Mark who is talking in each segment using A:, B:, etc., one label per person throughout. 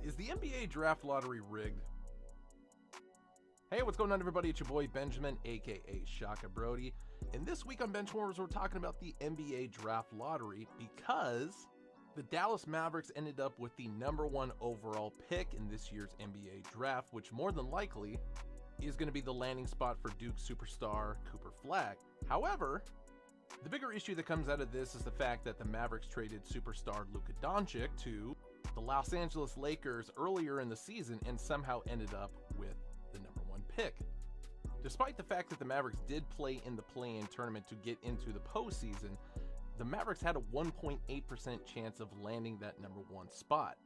A: Is the NBA draft lottery rigged? Hey, what's going on, everybody? It's your boy Benjamin, aka Shaka Brody. And this week on Benchwarmers, we're talking about the NBA draft lottery because the Dallas Mavericks ended up with the #1 overall pick in this year's NBA draft, which more than likely is going to be the landing spot for Duke superstar Cooper Flagg. However, the bigger issue that comes out of this is the fact that the Mavericks traded superstar Luka Doncic to the Los Angeles Lakers earlier in the season and somehow ended up with the #1 pick. Despite the fact that the Mavericks did play in the play-in tournament to get into the postseason, the Mavericks had a 1.8% chance of landing that #1 spot.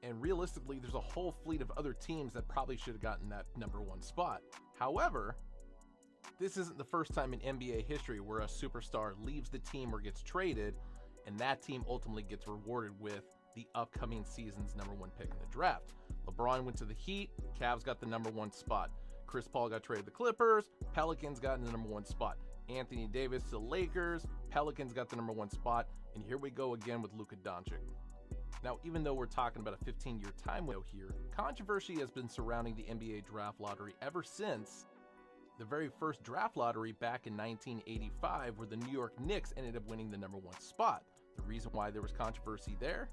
A: And realistically, there's a whole fleet of other teams that probably should have gotten that #1 spot. However, this isn't the first time in NBA history where a superstar leaves the team or gets traded, and that team ultimately gets rewarded with the upcoming season's #1 pick in the draft. LeBron went to the Heat, Cavs got the #1 spot. Chris Paul got traded to the Clippers, Pelicans got in the #1 spot. Anthony Davis to the Lakers, Pelicans got the #1 spot, and here we go again with Luka Doncic. Now, even though we're talking about a 15-year time window here, controversy has been surrounding the NBA draft lottery ever since the very first draft lottery back in 1985, where the New York Knicks ended up winning the #1 spot. The reason why there was controversy there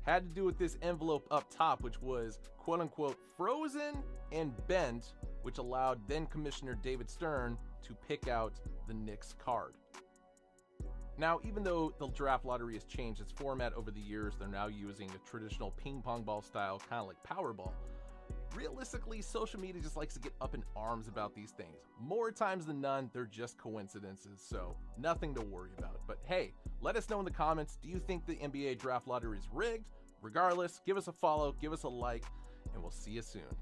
A: had to do with this envelope up top, which was quote-unquote frozen and bent, which allowed then Commissioner David Stern to pick out the Knicks card. Now, even though the draft lottery has changed its format over the years, they're now using a traditional ping pong ball style, kind of like Powerball. Realistically, social media just likes to get up in arms about these things. More times than none, they're just coincidences, so nothing to worry about. But hey, let us know in the comments, do you think the NBA draft lottery is rigged? Regardless, give us a follow, give us a like, and we'll see you soon.